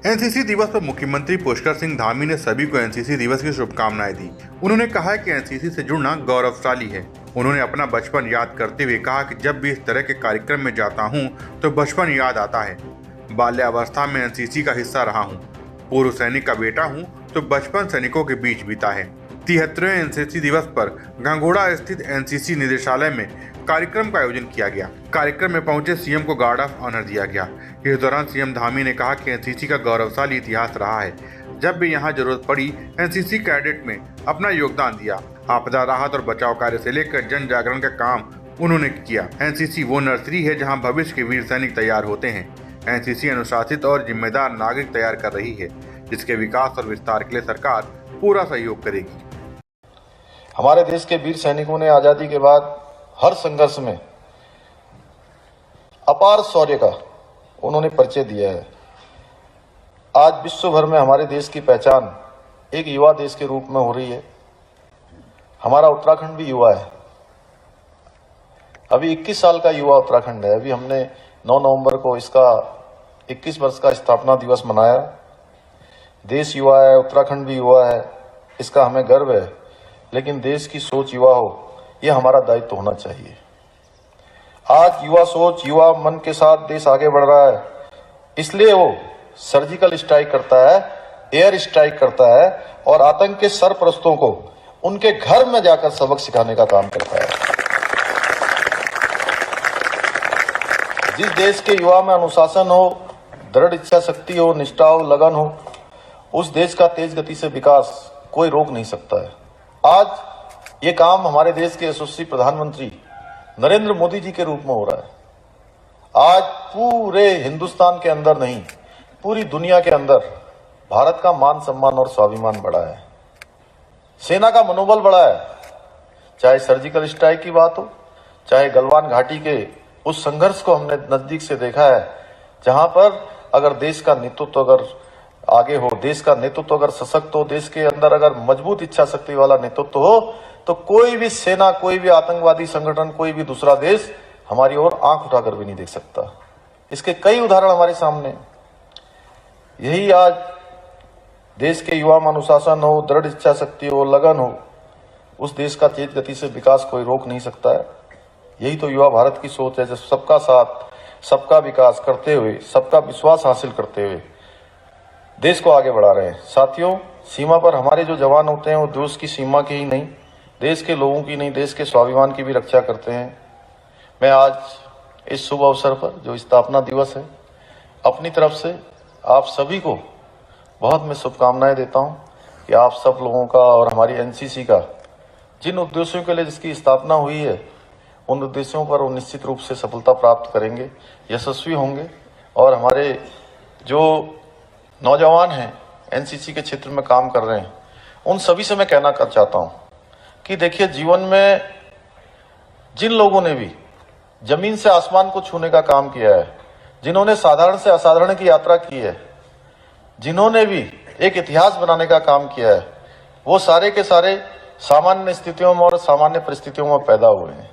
NCC दिवस पर मुख्यमंत्री पुष्कर सिंह धामी ने सभी को एनसीसी दिवस की शुभकामनाएं दी। उन्होंने कहा है कि एनसीसी से जुड़ना गौरवशाली है। उन्होंने अपना बचपन याद करते हुए कहा कि जब भी इस तरह के कार्यक्रम में जाता हूं तो बचपन याद आता है। बाल्यावस्था में एनसीसी का हिस्सा रहा हूं। पूर्व सैनिक का बेटा हूं तो बचपन सैनिकों के बीच बीता है। 73वें एनसीसी दिवस पर घंघोड़ा स्थित एनसीसी निदेशालय में कार्यक्रम का आयोजन किया गया। कार्यक्रम में पहुंचे सीएम को गार्ड ऑफ ऑनर दिया गया। इस दौरान सीएम धामी ने कहा कि एनसीसी का गौरवशाली इतिहास रहा है। जब भी यहां जरूरत पड़ी एनसीसी कैडेट में अपना योगदान दिया। आपदा राहत और बचाव कार्य से लेकर जन जागरण का काम उन्होंने किया। एनसीसी वो नर्सरी है जहां भविष्य के वीर सैनिक तैयार होते हैं। एनसीसी अनुशासित और जिम्मेदार नागरिक तैयार कर रही है, जिसके विकास और विस्तार के लिए सरकार पूरा सहयोग करेगी। हमारे देश के वीर सैनिकों ने आजादी के बाद हर संघर्ष में अपार शौर्य का उन्होंने परिचय दिया है। आज विश्व भर में हमारे देश की पहचान एक युवा देश के रूप में हो रही है। हमारा उत्तराखंड भी युवा है। अभी 21 साल का युवा उत्तराखंड है। अभी हमने 9 नवंबर को इसका 21 वर्ष का स्थापना दिवस मनाया। देश युवा है, उत्तराखंड भी युवा है, इसका हमें गर्व है। लेकिन देश की सोच युवा हो, यह हमारा दायित्व होना चाहिए। आज युवा सोच, युवा मन के साथ देश आगे बढ़ रहा है। इसलिए वो सर्जिकल स्ट्राइक करता है, एयर स्ट्राइक करता है और आतंक के सरपरस्तों को उनके घर में जाकर सबक सिखाने का काम करता है। जिस देश के युवा में अनुशासन हो, दृढ़ इच्छा शक्ति हो, निष्ठा हो, लगन हो, उस देश का तेज गति से विकास कोई रोक नहीं सकता है। आज ये काम हमारे देश के यशस्वी प्रधानमंत्री नरेंद्र मोदी जी के रूप में हो रहा है। आज पूरे हिंदुस्तान के अंदर नहीं, पूरी दुनिया के अंदर भारत का मान सम्मान और स्वाभिमान बढ़ा है। सेना का मनोबल बढ़ा है। चाहे सर्जिकल स्ट्राइक की बात हो, चाहे गलवान घाटी के उस संघर्ष को हमने नजदीक से देखा है, जहां पर अगर देश का नेतृत्व अगर आगे हो, देश का नेतृत्व अगर सशक्त हो, देश के अंदर अगर मजबूत इच्छा शक्ति वाला नेतृत्व हो, तो कोई भी सेना, कोई भी आतंकवादी संगठन, कोई भी दूसरा देश हमारी ओर आंख उठाकर भी नहीं देख सकता। इसके कई उदाहरण हमारे सामने। यही आज देश के युवा में अनुशासन हो, दृढ़ इच्छा शक्ति हो, लगन हो, उस देश का तेज गति से विकास कोई रोक नहीं सकता है। यही तो युवा भारत की सोच है, जो सबका साथ, सबका विकास करते हुए, सबका विश्वास हासिल करते हुए देश को आगे बढ़ा रहे हैं। साथियों, सीमा पर हमारे जो जवान होते हैं वो देश की सीमा की ही नहीं, देश के लोगों की नहीं, देश के स्वाभिमान की भी रक्षा करते हैं। मैं आज इस शुभ अवसर पर, जो स्थापना दिवस है, अपनी तरफ से आप सभी को बहुत मैं शुभकामनाएं देता हूं कि आप सब लोगों का और हमारी एनसीसी का जिन उद्देश्यों के लिए जिसकी स्थापना हुई है, उन उद्देश्यों पर वो निश्चित रूप से सफलता प्राप्त करेंगे, यशस्वी होंगे। और हमारे जो नौजवान हैं, एनसीसी के क्षेत्र में काम कर रहे हैं, उन सभी से मैं कहना चाहता हूं कि देखिए, जीवन में जिन लोगों ने भी जमीन से आसमान को छूने का काम किया है, जिन्होंने साधारण से असाधारण की यात्रा की है, जिन्होंने भी एक इतिहास बनाने का काम किया है, वो सारे के सारे सामान्य स्थितियों में और सामान्य परिस्थितियों में पैदा हुए हैं।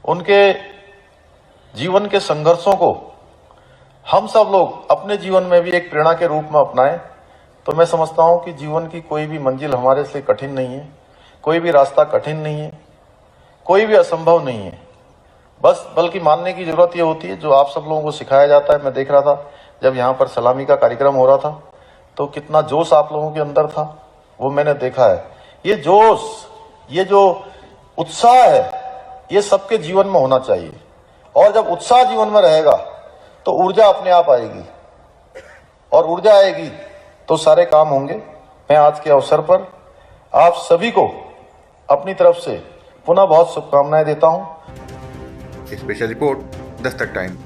उनके जीवन के संघर्षों को हम सब लोग अपने जीवन में भी एक प्रेरणा के रूप में अपनाएं, तो मैं समझता हूं कि जीवन की कोई भी मंजिल हमारे से कठिन नहीं है, कोई भी रास्ता कठिन नहीं है, कोई भी असंभव नहीं है। बस बल्कि मानने की जरूरत ये होती है, जो आप सब लोगों को सिखाया जाता है। मैं देख रहा था जब यहाँ पर सलामी का कार्यक्रम हो रहा था, तो कितना जोश आप लोगों के अंदर था, वो मैंने देखा है। ये जोश, ये जो उत्साह है, ये सबके जीवन में होना चाहिए। और जब उत्साह जीवन में रहेगा तो ऊर्जा अपने आप आएगी, और ऊर्जा आएगी तो सारे काम होंगे। मैं आज के अवसर पर आप सभी को अपनी तरफ से पुनः बहुत शुभकामनाएं देता हूं। Special report, Dastak time.